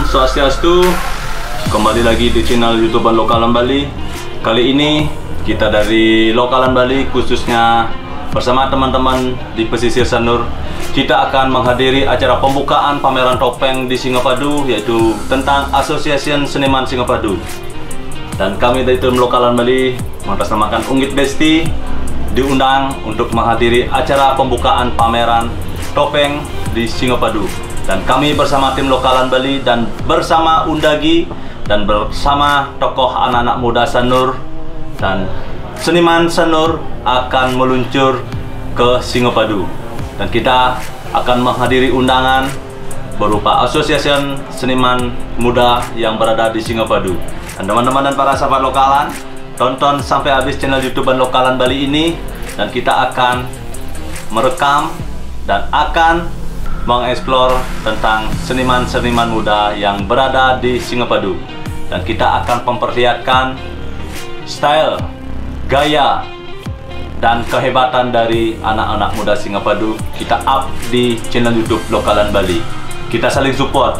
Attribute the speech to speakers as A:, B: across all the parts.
A: Swastiastu. Kembali lagi di channel YouTube Lokalan Bali. Kali ini kita dari Lokalan Bali, khususnya bersama teman-teman di pesisir Sanur, kita akan menghadiri acara pembukaan pameran topeng di Singapadu, yaitu tentang Association Seniman Singapadu. Dan kami dari tim Lokalan Bali mengatasnamakan Unggit Besti diundang untuk menghadiri acara pembukaan pameran topeng di Singapadu. Dan kami bersama tim Lokalan Bali dan bersama Undagi dan bersama tokoh anak-anak muda Sanur dan seniman Sanur akan meluncur ke Singapadu. Dan kita akan menghadiri undangan berupa Association Seniman Muda yang berada di Singapadu. Dan teman-teman dan para sahabat Lokalan, tonton sampai habis channel YouTube Lokalan Bali ini, dan kita akan merekam dan akan mengeksplor tentang seniman-seniman muda yang berada di Singapadu. Dan kita akan memperlihatkan style, gaya, dan kehebatan dari anak-anak muda Singapadu. Kita up di channel YouTube Lokalan Bali. Kita saling support.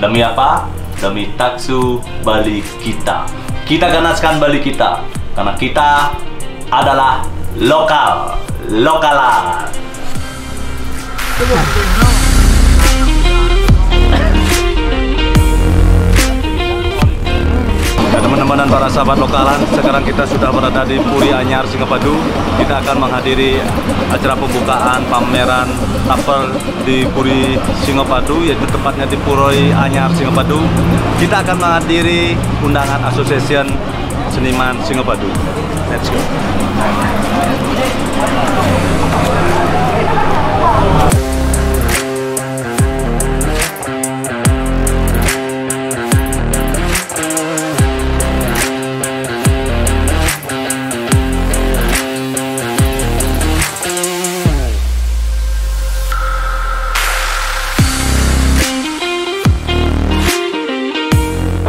A: Demi apa? Demi Taksu Bali kita. Kita ganaskan Bali kita, karena kita adalah lokal, lokalan. Ya, teman-teman dan para sahabat Lokalan, sekarang kita sudah berada di Puri Anyar, Singapadu. Kita akan menghadiri acara pembukaan pameran tapel di Puri Singapadu, yaitu tepatnya di Puri Anyar, Singapadu. Kita akan menghadiri undangan Association Seniman Singapadu. Let's go.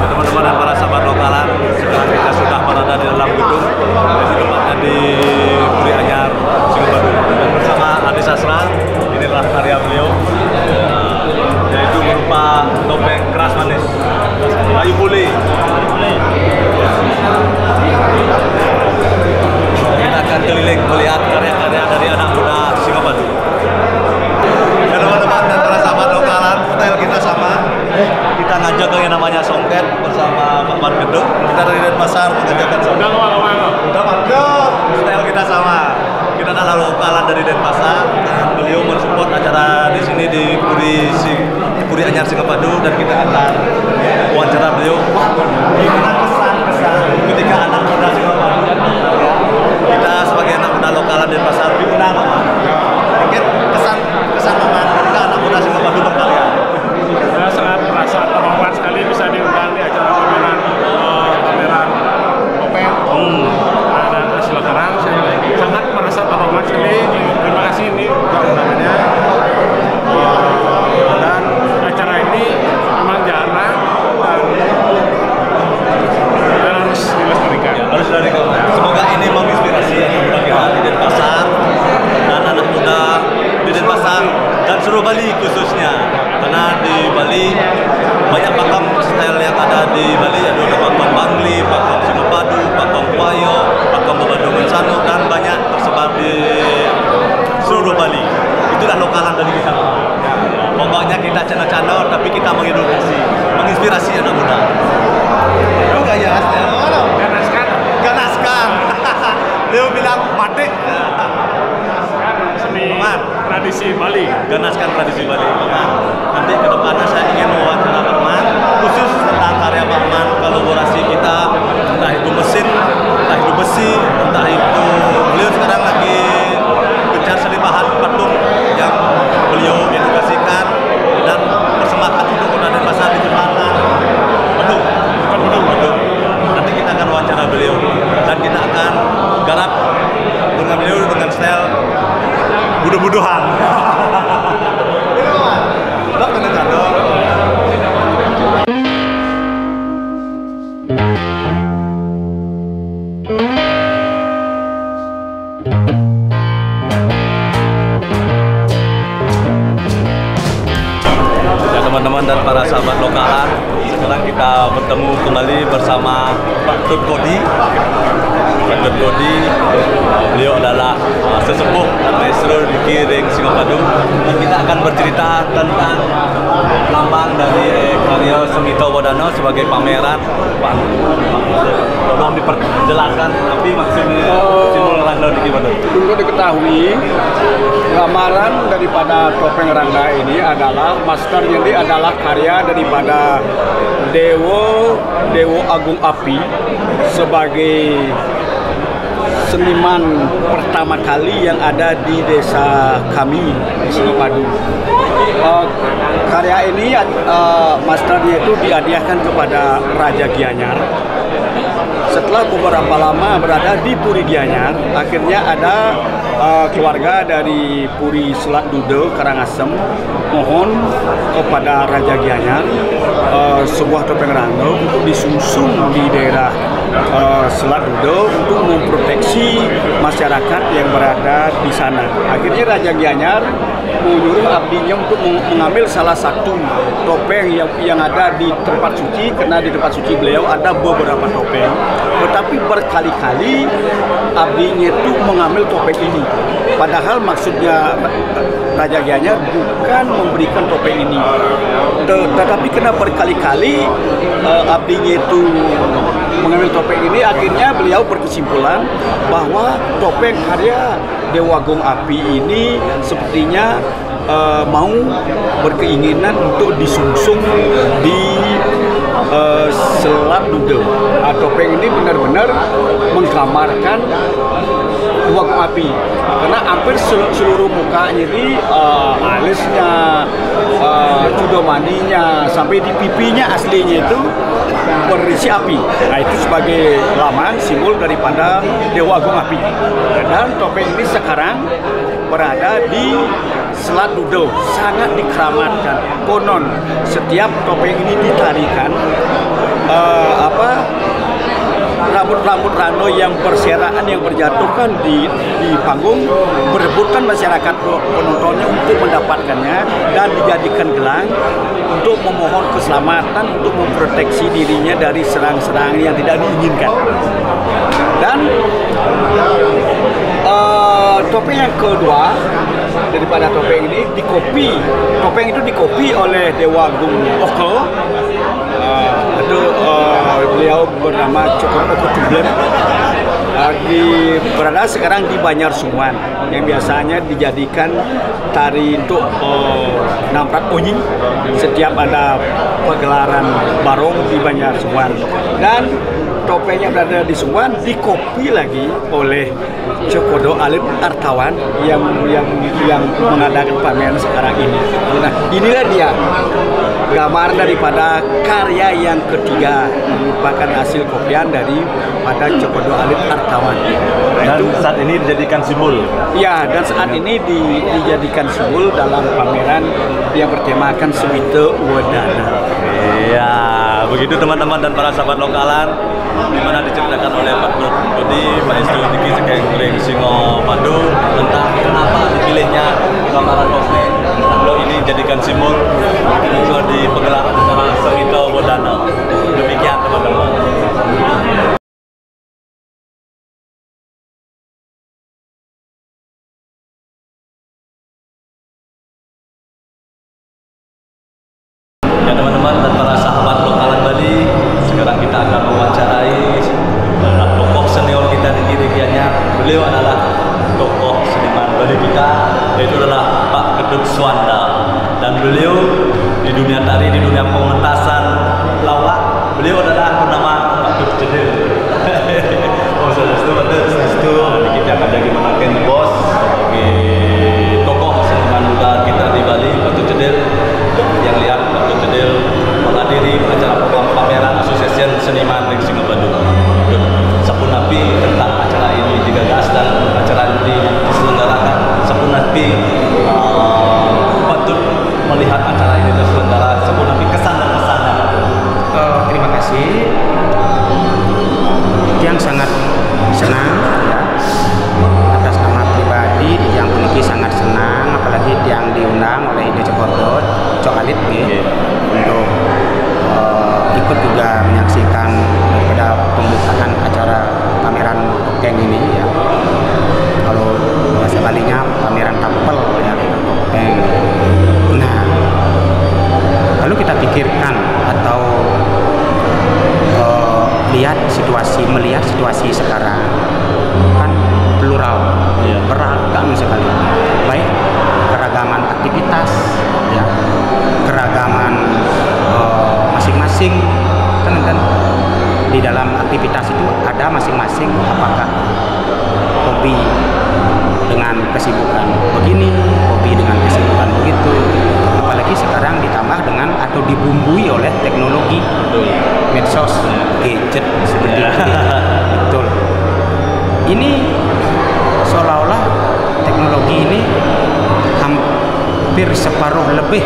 A: Teman-teman dan para sahabat Lokalan, sekarang kita sudah berada di dalam gedung, yaitu tempatnya di Puri Anyar, Singapadu. Dan bersama Adi Sasra, inilah karya beliau, yaitu berupa topeng keras manis, kayu puli. Kita akan keliling melihat karya-karya dari anak muda Singapadu. Dan teman-teman dan para sahabat Lokalan, style kita sama. Kita ngajak ke yang namanya Songket bersama Pak Man Gedung. Kita dari Denpasar mengajakkan Songket. Udah mantap. Style kita sama. Kita adalah Lokalan dari Denpasar dan beliau mensupport acara di sini di Puri Anyar Singapadu, dan kita akan wawancara beliau. Gimana kesan ketika anak muda Singapadu, kita sebagai anak muda Lokalan Denpasar diundang. Mungkin kesan ketika anak muda Singapadu berkarya.
B: Saya sangat merasa terhormat sekali bisa diundang di acara pameran topeng. Dan sekarang saya sangat merasa terhormat sekali. Terima kasih ini untuk undangannya. Dan acara ini memang jarang dan harus dilestarikan.
A: Ya, harus dilestarikan. Semoga ini menginspirasi anak muda kita di Denpasar dan anak muda di Denpasar dan seluruh Bali khususnya. Karena di Bali banyak pakem style yang ada di Bali, ada pakem Bangli, pakem Singapadu, pakem Payo, pakem Bebandungan Sanur, dan banyak tersebar di seluruh Bali. Itulah Lokalan dari kita. Pokoknya kita channel-channel, tapi kita mengedukasi, menginspirasi anak muda. Enggak ya, ganaskan. Dia bilang batik.
B: Tradisi Bali.
A: Ganaskan tradisi Bali. Nanti ke depannya saya ingin wawancara Pak Man khusus tentang karya Pak Man, kolaborasi kita, entah itu mesin, entah itu besi, entah itu beliau sekarang lagi gencar seni bahan patung yang beliau edukasikan dan persembahkan untuk kota Denpasar di Jepara. Bedung. Nanti kita akan wawancara beliau dan kita akan garap dengan beliau dengan style buduh-buduhan. teman-teman dan para para sahabat lokalan. Sekarang kita bertemu kembali bersama Pak Tut Kodi. Pak Tut Kodi, beliau adalah sesepuh dan maestro di Kiring Singapadu. Dan kita akan bercerita tentang lambang dari karya Semito Wodana sebagai pameran. Pak, tolong diperjelaskan tapi maksudnya simbol Rangda di gimana?
C: Untuk diketahui, gambaran daripada topeng Rangda ini adalah master, jadi adalah karya daripada Dewo Agung Api sebagai seniman pertama kali yang ada di desa kami di Singapadu. Karya ini masternya itu dihadiahkan kepada Raja Gianyar. Setelah beberapa lama berada di Puri Gianyar, akhirnya ada keluarga dari Puri Selat Dudo Karangasem mohon kepada Raja Gianyar sebuah topeng Rangda untuk disungsung di daerah Selat Dudo untuk memproteksi masyarakat yang berada di sana. Akhirnya Raja Gianyar menyuruh abdinya untuk mengambil salah satu topeng yang ada di tempat suci, karena di tempat suci beliau ada beberapa topeng. Tetapi berkali-kali abdinya itu mengambil topeng ini. Padahal maksudnya Raja Gianyar bukan memberikan topeng ini. Tetapi karena berkali-kali abdinya itu mengambil topeng ini, akhirnya beliau berkesimpulan bahwa topeng karya Dewa Agung Api ini sepertinya mau berkeinginan untuk disungsung di Selat Dudo. Topeng ini benar-benar menggambarkan Dewa Agung Api, karena hampir seluruh mukanya ini alisnya, cudomaninya, sampai di pipinya aslinya itu berisi api. Nah, itu sebagai lambang simbol daripada Dewa Agung Api. Dan topeng ini sekarang berada di Selat Dudo, sangat dikeramatkan. Konon setiap topeng ini ditarikan, rambut-rambut rano yang berserakan, yang berjatuhkan di panggung, berebutkan masyarakat penontonnya untuk mendapatkannya dan dijadikan gelang untuk memohon keselamatan, untuk memproteksi dirinya dari serang-serang yang tidak diinginkan. Dan topeng yang kedua daripada topeng ini topeng itu dikopi oleh Dewa Agung Oko. Beliau bernama Cokro Oko Tublem, berada sekarang di Banjarsunguan, yang biasanya dijadikan tari untuk namprak onying setiap ada pagelaran barong di Banjarsunguan. Dan topengnya berada di Sungguan dikopi lagi oleh Cokodo Alit Artawan yang mengadakan pameran sekarang ini. Nah, inilah dia gambar daripada karya yang ketiga, merupakan hasil kopian daripada Cokodo Alit Artawan.
A: Dan saat ini dijadikan simbol.
C: Ya, dan saat ini dijadikan simbol dalam pameran yang bertemakan Semito Wodana.
A: Iya, begitu teman-teman dan para sahabat lokalan, di mana diceritakan oleh Pak Tut Kodi, maestro di Kiring Singapadu, tentang kenapa dipilihnya gambaran topeng Rangda ini jadikan simbol di pegelaran acara Semito Wodana. Demikian teman-teman. Ya teman-teman dan para sahabat lokalan Bali, sekarang kita akan mewawancarai tokoh senior kita di Kiring Gianyar. Beliau adalah tokoh seniman Bali kita, yaitu adalah Pak Ketut Swanda. Dan beliau di dunia tari, di dunia pementasan lawak, beliau adalah bernama Pak Tut Cedil. Oh, itu kita akan jadi menaken bos sebagai tokoh seniman muda kita di Bali, Pak Tut Cedil. Yang lihat Pak Tut Cedil menghadiri acara pameran Asosiasi Seniman Kiring Singapadu. Sapunapi tentang acara ini digagas dan acara ini diselenggarakan. Sapunapi patut melihat acara ini terselenggara. Sapunapi kesan dan pesannya.
D: Terima kasih. Yang sangat senang ya, atas nama pribadi yang memiliki sangat senang, apalagi yang diundang oleh Ide Cokordo Cok Alit nih, untuk hampir separuh lebih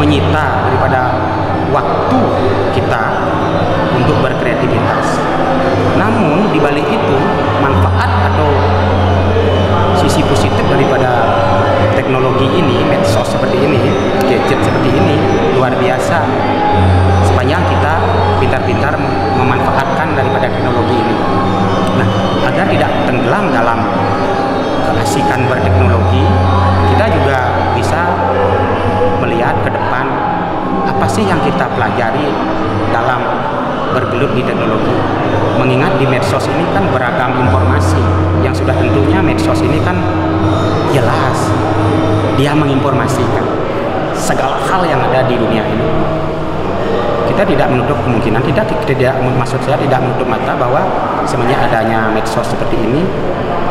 D: menyita daripada waktu kita untuk berkreativitas. Namun di balik itu manfaat atau sisi positif daripada teknologi ini, medsos seperti ini, gadget seperti ini luar biasa. Sepanjang kita pintar-pintar memanfaatkan daripada teknologi ini. Nah, agar tidak tenggelam dalam keasikan berteknologi, kita juga bisa melihat ke depan apa sih yang kita pelajari dalam bergelut di teknologi. Mengingat di medsos ini kan beragam informasi yang sudah tentunya medsos ini kan jelas dia menginformasikan segala hal yang ada di dunia ini. Kita tidak menutup kemungkinan, tidak maksud saya tidak menutup mata bahwa sebenarnya adanya medsos seperti ini,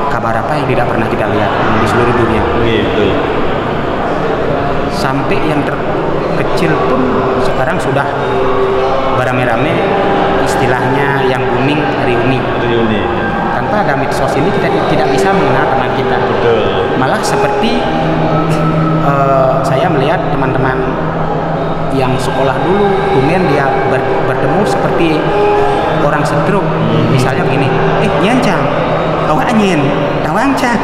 D: kabar apa yang tidak pernah kita lihat di seluruh dunia.
A: Gitu.
D: Sampai yang terkecil pun sekarang sudah beramai-ramai istilahnya yang booming reuni. Tanpa ada medsos ini kita tidak bisa mengenal teman kita.
A: Betul.
D: Malah seperti saya melihat teman-teman yang sekolah dulu, kemudian dia bertemu seperti orang setruk. Misalnya begini, nyancang, awak nyen, tawang cang.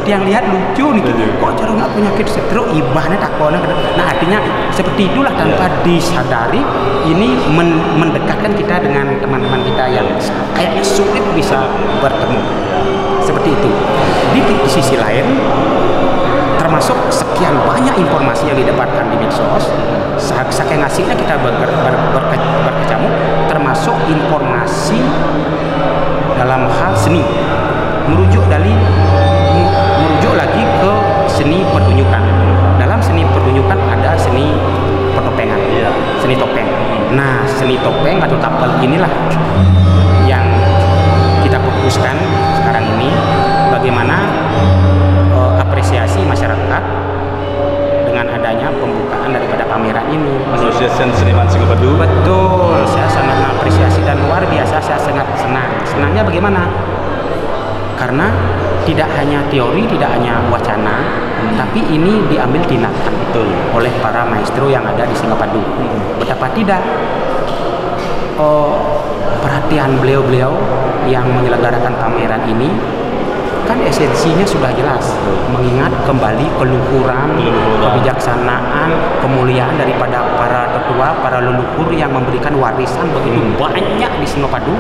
D: Yang lihat lucu nih, kok cara nggak penyakit stroke, ibahnya tak kona. Nah artinya seperti itulah tanpa disadari ini mendekatkan kita dengan teman-teman kita yang kayaknya sulit bisa bertemu. Seperti itu. Di sisi lain, termasuk sekian banyak informasi yang didapatkan di medsos, saking asiknya kita berkecamuk, termasuk informasi dalam hal seni. Merujuk lagi ke seni pertunjukan. Dalam seni pertunjukan ada seni pertopengan, seni topeng. Nah, seni topeng atau tapel inilah yang kita fokuskan sekarang ini. Bagaimana apresiasi masyarakat dengan adanya pembukaan daripada pameran ini.
A: Asosiasi Seniman Singapadu.
D: Betul, saya sangat mengapresiasi dan luar biasa saya sangat senang. Senangnya bagaimana? Karena tidak hanya teori, tidak hanya wacana, tapi ini diambil tindakan oleh para maestro yang ada di Singapadu. Betapa tidak perhatian beliau-beliau yang menyelenggarakan pameran ini kan esensinya sudah jelas, mengingat kembali keluhuran, kebijaksanaan, kemuliaan daripada para tetua, para leluhur yang memberikan warisan begitu banyak di Singapadu,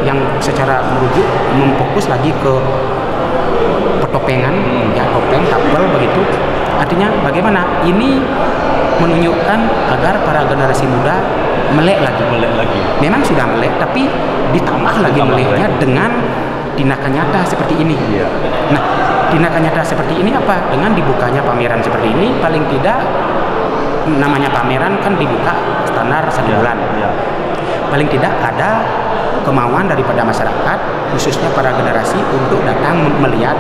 D: yang secara merujuk memfokus lagi ke pertopengan, ya topeng, tapel begitu. Artinya bagaimana? Ini menunjukkan agar para generasi muda melek lagi. Memang sudah melek, tapi ditambah lagi meleknya dengan tindakan nyata seperti ini. Nah, tindakan nyata seperti ini apa? Dengan dibukanya pameran seperti ini, paling tidak namanya pameran kan dibuka standar 1 bulan. Paling tidak ada kemauan daripada masyarakat, khususnya para generasi untuk datang melihat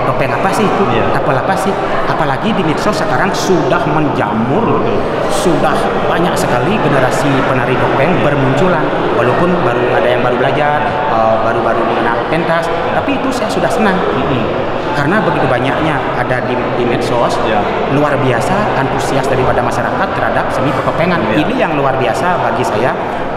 D: topeng apa sih itu, tapel apa sih. Apalagi di medsos sekarang sudah menjamur, sudah banyak sekali generasi penari topeng bermunculan. Walaupun baru ada yang baru belajar, baru-baru mengenal pentas, tapi itu saya sudah senang. Karena begitu banyaknya ada di medsos, luar biasa antusias daripada masyarakat terhadap seni pertopengan. Ini yang luar biasa bagi saya,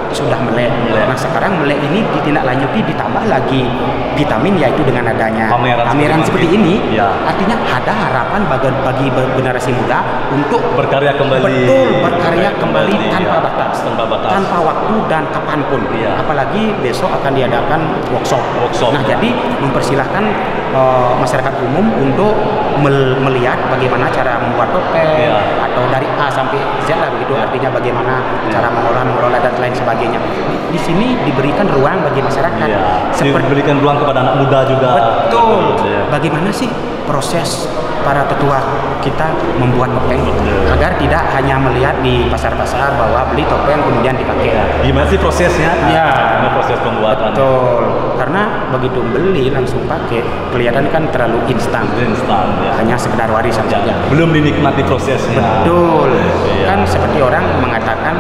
D: sudah melek. Nah sekarang melek ini ditindaklanjuti, ditambah lagi vitamin, yaitu dengan adanya pameran seperti ini. Artinya ada harapan bagi generasi muda untuk
A: berkarya kembali.
D: Betul, berkarya kembali tanpa batas, tanpa waktu dan kapanpun. Apalagi besok akan diadakan workshop. Nah jadi mempersilahkan masyarakat umum untuk melihat bagaimana cara membuat topeng, atau dari A sampai Z lah begitu. Artinya bagaimana cara mengolah dan lain sebagainya. Di sini diberikan ruang bagi masyarakat.
A: Diberikan ruang kepada anak muda juga.
D: Betul. Bagaimana sih proses para tetua kita membuat topeng, agar tidak hanya melihat di pasar-pasar bahwa beli topeng kemudian dipakai.
A: Gimana sih prosesnya? Proses pembuatan.
D: Betul. Karena begitu beli langsung pakai, kelihatan kan terlalu instan. Hanya sekedar warisan saja.
A: Belum dinikmati prosesnya.
D: Betul. Kan seperti orang mengatakan,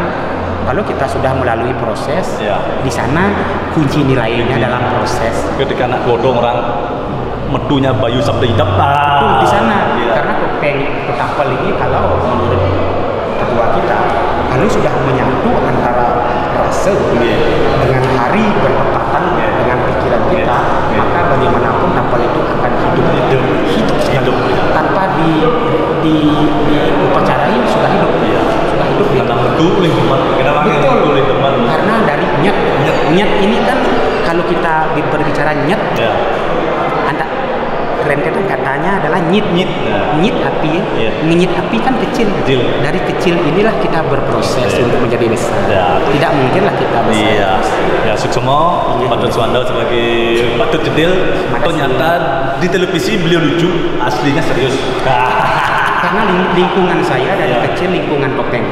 D: kalau kita sudah melalui proses, di sana kunci nilainya dalam proses.
A: Ketika anak godong orang metunya Bayu Sabda Hidup.
D: Betul di sana.
A: Iya.
D: Karena topeng petapel ini kalau menurut ketua kita, kalau sudah menyatu antara rasa dengan hari bertepatan dengan pikiran kita, maka bagaimanapun tapel itu akan hidup tanpa diupacarai sudah hidup. Sudah hidup dia. Betul. Karena dari nyet ini kan kalau kita berbicara nyet, ada rentetan katanya adalah nyit api. Ngenyit api kan kecil. Dari kecil inilah kita berproses untuk menjadi besar. Tidak mungkinlah kita besar.
A: Ya Suksomo, Patut Suwando sebagai Patut Jedil, ternyata di televisi beliau lucu, aslinya serius.
D: Karena lingkungan saya dari kecil lingkungan topeng.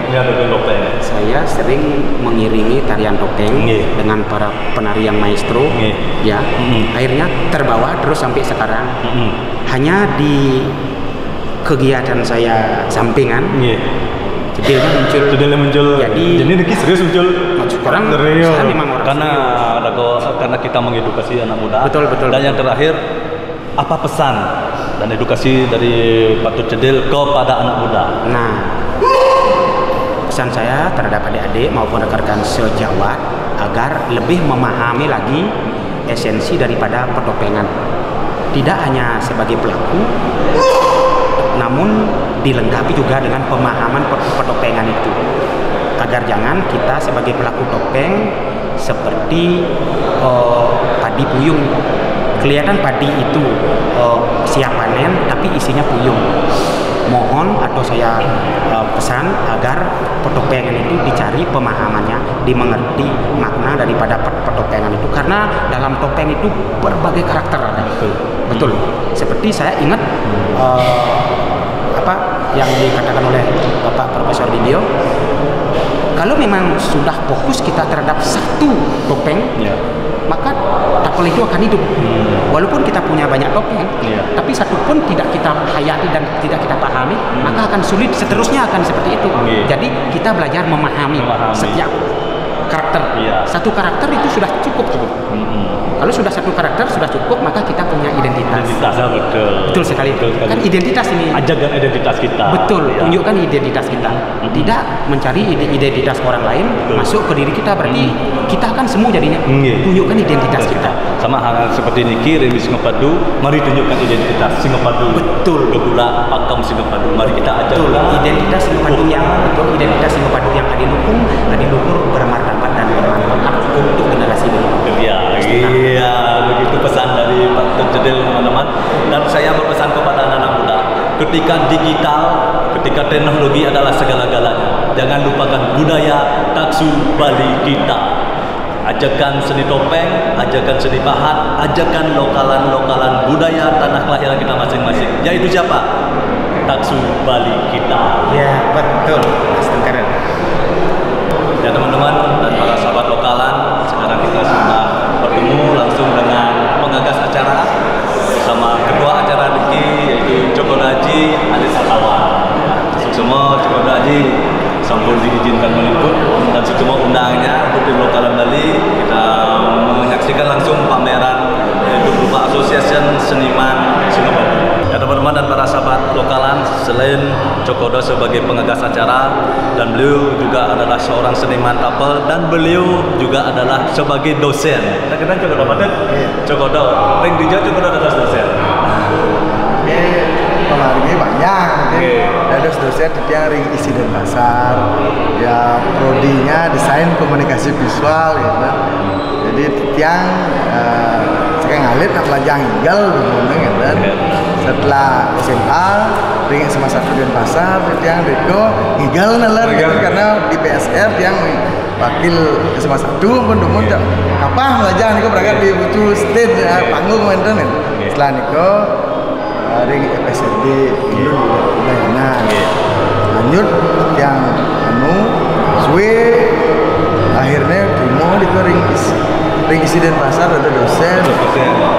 D: Saya sering mengiringi tarian topeng dengan para penari yang maestro. Ya, akhirnya terbawa terus sampai sekarang. Hanya di kegiatan saya sampingan, jedilnya muncul. Jadi
A: ini serius muncul.
D: Sekarang saya memang orang
A: karena kita mengedukasi anak muda.
D: Betul.
A: Dan yang terakhir, apa pesan dan edukasi dari Patut Jedil kepada anak muda?
D: Nah, pesan saya terhadap adik-adik maupun rekan-rekan sejawat agar lebih memahami lagi esensi daripada petopengan. Tidak hanya sebagai pelaku, namun dilengkapi juga dengan pemahaman petopengan itu. Agar jangan kita sebagai pelaku topeng seperti padi puyung. Kelihatan padi itu siap panen, tapi isinya puyung. Mohon atau saya pesan agar petopengan itu dicari pemahamannya, dimengerti makna daripada petopengan itu. Karena dalam topeng itu berbagai karakter ada. Betul. Seperti saya ingat apa yang dikatakan oleh Bapak Profesor Didio. Kalau memang sudah fokus kita terhadap satu topeng, maka tapel itu akan hidup. Walaupun kita punya banyak topeng, tapi satu pun tidak kita hayati dan tidak kita pahami, maka akan sulit. Seterusnya akan seperti itu. Jadi kita belajar memahami setiap karakter. Satu karakter itu sudah cukup. Kalau sudah satu karakter sudah cukup, maka kita punya identitas. Betul sekali. Kan identitas ini.
A: Ajarkan identitas kita.
D: Betul. Tunjukkan identitas kita. Tidak mencari identitas orang lain masuk ke diri kita. Berarti kita akan semu jadinya. Tunjukkan identitas kita.
A: Sama hal seperti Niki, Remi Singapadu. Mari tunjukkan identitas Singapadu.
D: Betul.
A: Gegula Pakem Singapadu. Mari kita ajar.
D: Identitas Singapadu yang identitas Singapadu yang adiluhur bermartabat dan bermanfaat untuk generasi berikutnya.
A: Iya, begitu pesan dari Patut Jedil teman-teman. Dan saya berpesan kepada anak-anak muda, ketika digital, ketika teknologi adalah segala-galanya, jangan lupakan budaya Taksu Bali kita. Ajarkan seni topeng, ajarkan seni bahat, ajarkan lokalan budaya tanah kelahiran kita masing-masing. Yaitu siapa? Taksu Bali kita.
D: Ya, betul.
A: Ya teman-teman dan para sahabat lokalan, sekarang kita sudah bertemu langsung dengan pengagas acara bersama ketua acara Niki, yaitu Cokodo Haji Alis Satawa. Semua Cokodo Haji sampun diizinkan meliput dan semua undangnya untuk tim lokalan Bali. Kita menyaksikan langsung pameran yaitu berupa Association Seniman Singapura. Ya teman-teman dan para sahabat lokalan, selain Cokodo sebagai pengagas acara dan beliau juga adalah seorang seniman tapel dan beliau juga adalah sebagai dosen. Kita kenal Cokodo Patut? Cokodo, ring dijauh Cokodo adalah dosen.
E: Pengaruhnya banyak, ada dosen yang ring isi dan pasar, ya prodinya desain komunikasi visual gitu. Jadi yang saya ngalir nak belajar hinggal gitu. Setelah SMA ring SMA 1 dan pasar yang Riko hinggal nalar gitu, karena di PSR yang wakil SMA 1 pun dumun apa belajar Niko berangkat di butuh stage panggung mainan. Setelah Niko ring FSRD itu Udayana lanjut yang suwe akhirnya terima di ring isi dan pasar ada dosen.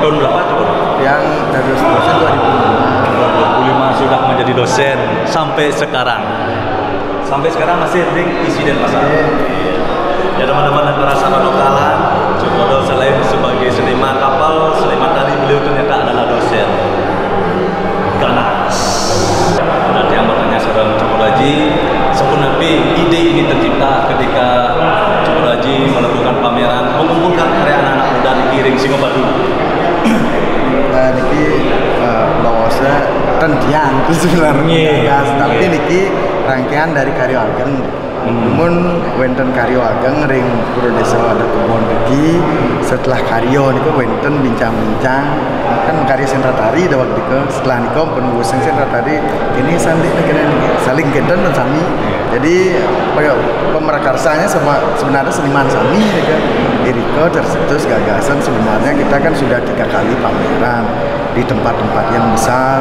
A: Tahun berapa tuh?
E: Yang dari dosen
A: 2005 sudah menjadi dosen sampai sekarang. Sampai sekarang masih ring isi dan pasar. Ya teman-teman dan para sahabat lokalan, Cokodo selain sebagai seniman kapal, seniman tari, beliau ternyata adalah dosen. Singapadu.
E: Niki bahwasa tendian sebenarnya ya, tapi niki rangkaian dari karya ageng. Namun wenten karya ageng ring Pura Desa ada kebon iki setelah karya niku wenten bincang-bincang kan karya sentra tari da waktu itu setelah niku penulis sentra tari ini sandi negara niki saling geden dan sami. Jadi pemerakarsanya sebenarnya seniman sami kan. Iriko tercetus gagasan sebenarnya kita kan sudah 3 kali pameran di tempat-tempat yang besar,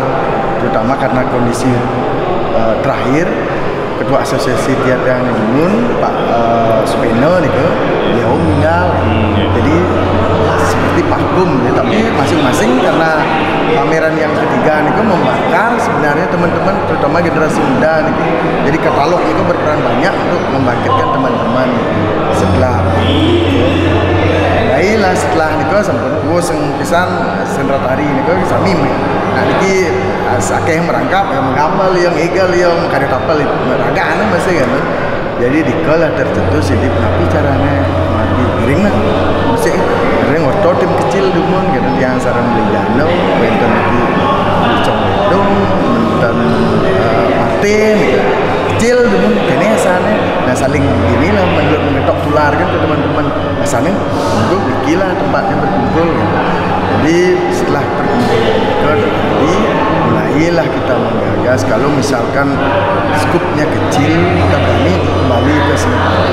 E: terutama karena kondisi terakhir Ketua Asosiasi Teater yang Nun, Pak Supeno nih, beliau meninggal. Jadi seperti vakum, ya, tapi masing-masing karena pameran yang ketiga nih membakar sebenarnya teman-teman, terutama generasi muda nih. Jadi katalog itu berperan banyak untuk membangkitkan teman-teman. Setelah baiklah setelah niku sampun sing pisan sentra tari niku sami. Nah niki sakeh merangkap yang mengambil yang egal yang karya kapal itu meragaan masih kan. Jadi dikolah tercetus jadi tapi caranya mati ring lah. Masih ring waktu tim kecil dumun gitu yang sarang beli danau wenten iki dong dan Martin kecil dumun kene asane. Nah saling inilah mengetok tular kan ke teman-teman asane untuk gila tempatnya berkumpul gitu. Jadi setelah berkumpul jadi mulailah kita menggagas kalau misalkan skupnya kecil kita berani kembali ke Singapura.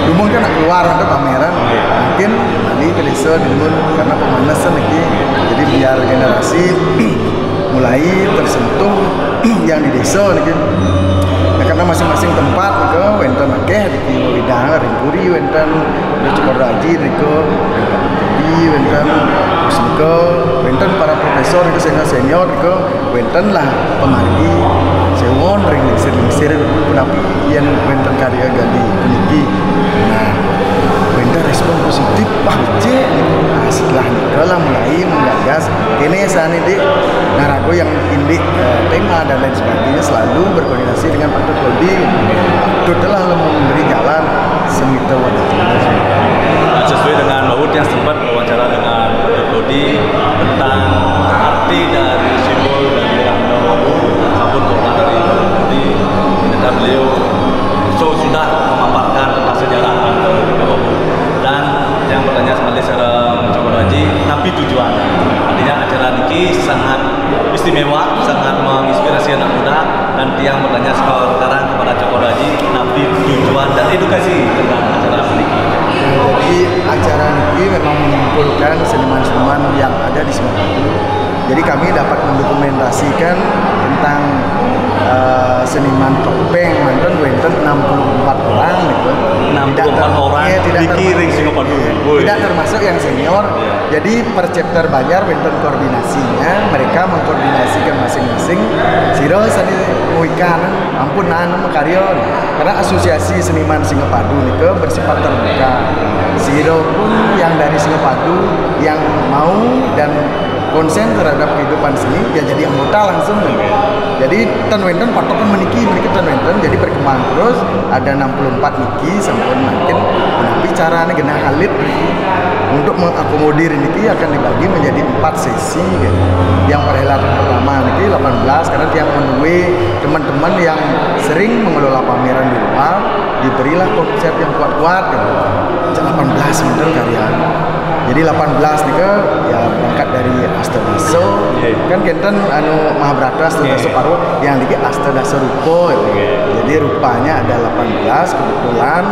E: Dumung kan keluar untuk pameran mungkin kembali ke desa Dumung karena pemanasan lagi. Jadi biar generasi mulai tersentuh yang di desa nih. Nah, karena masing-masing tempat nih wenten akeh di Widang, Ringkuri wenten, di Cokoraji niko, di wenten, niko, wenten para profesor niko senior niko, wenten lah pemargi, sewon ring lingsir penapi yang wenten karya gali peniki. Nah, wenten respon positif je. Nah, setelah niko lah mulai menggagas, ini saat ini narago yang indik tema dan lain sebagainya selalu berkoordinasi dengan Pak Dodi. Itu telah memberi jalan semita wadah.
A: Sesuai dengan Laut yang sempat wawancara dengan Pak Dodi tentang arti dari simbol dari Rangga sabun kota dari Dodi, dan beliau sudah memaparkan tentang sejarah dan yang bertanya seperti secara mencoba haji, tapi tujuan artinya acara ini sangat istimewa, sangat menginspirasi anak muda dan yang bertanya sekarang kepada Cokor Haji, nabi tujuan dan edukasi tentang acara ini.
E: Jadi acara ini memang mengumpulkan seniman-seniman yang ada di Singapura. Jadi kami dapat mendokumentasikan tentang seniman topeng mantan wenten 64 orang gitu.
A: 64 orang dikiring Singapura.
E: Tidak termasuk yang senior. Jadi per chapter Banjar wenten koordinasinya, mereka mengkoordinasikan masing-masing. Siro sani muikan ampun nan karya karena asosiasi seniman Singapura itu bersifat terbuka. Siro pun yang dari Singapura yang mau dan konsen terhadap kehidupan seni ya jadi anggota langsung. Jadi Tan Wenten patokan meniki Tan Wenten jadi berkembang terus ada 64 niki sampai makin bicaranya gena halit untuk mengakomodir niki akan dibagi menjadi 4 sesi gitu. Yang perhelatan pertama niki 18 karena yang menue teman-teman yang sering mengelola pameran di luar diberilah konsep yang kuat-kuat gitu. 18 bener karya. Jadi 18 nih ya berangkat dari Astadaso, kan kenten anu Mahabharata Astadaso Parwa yang lagi Astadaso Rupa. Jadi rupanya ada 18 kebetulan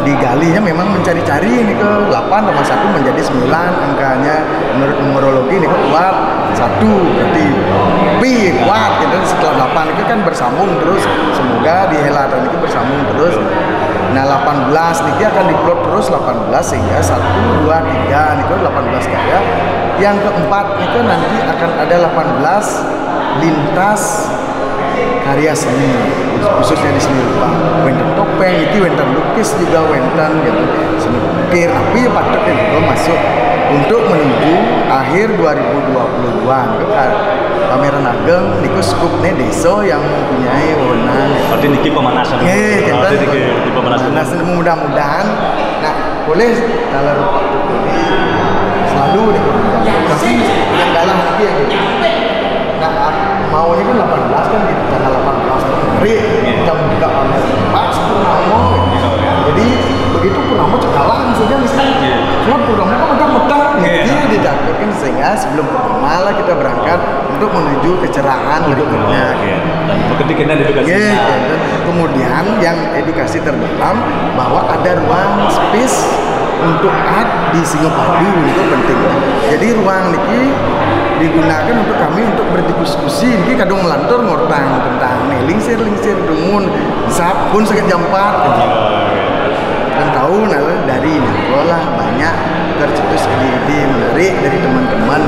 E: digalinya memang mencari-cari nih ke 8 tambah 1 menjadi 9 angkanya menurut numerologi nih keluar 1 berarti pi kuat gitu setelah 8 itu kan bersambung terus semoga di helatan itu bersambung terus. Nah 18 niki akan diplot terus 18 sehingga 1, 2, 3 niki 18 karya. Yang keempat niki nanti akan ada 18 lintas karya seni khususnya di seni rupa. Wenten topeng itu wenten lukis juga wenten gitu. Seni ukir tapi patutnya juga masuk untuk menuju akhir 2022 niki pameran ageng niku skupnya desa yang mempunyai wewenang.
A: Berarti niki pemanasan.
E: Niki pemanasan mudah-mudahan. Nah, boleh kalau lalu nih. Tapi yang galah lagi yang gitu. Nah, maunya kan 18 kan gitu, tanggal 18 hari kita buka pas Purnamo. Jadi begitu Purnamo cekalang maksudnya misalnya. Cuma Purnamo kan udah medar. Jadi ditakutkan sehingga sebelum Purnama lah kita berangkat untuk menuju kecerahan berikutnya.
A: Ketika edukasi.
E: Kemudian yang edukasi terdalam bahwa ada ruang space untuk art di Singopadu itu penting. Jadi ruang niki digunakan untuk kami untuk berdiskusi. Niki kadang melantur ngortang tentang lingsir dumun sabun sakit jampat. Dan tahu dari ini lah banyak tercetus ide-ide menarik dari teman-teman.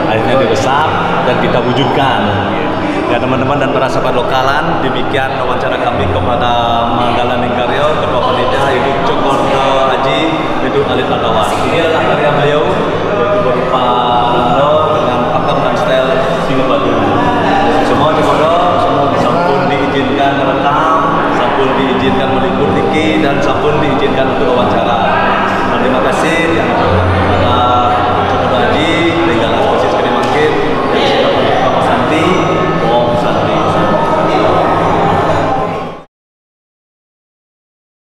A: Akhirnya dibesar dan kita wujudkan. Ya teman-teman dan para sahabat lokalan, demikian wawancara kami kepada Manggala Ningkaryo, Ketua Panitia Ibu Cokordo Haji, itu Alit Akawan. Ini adalah karya beliau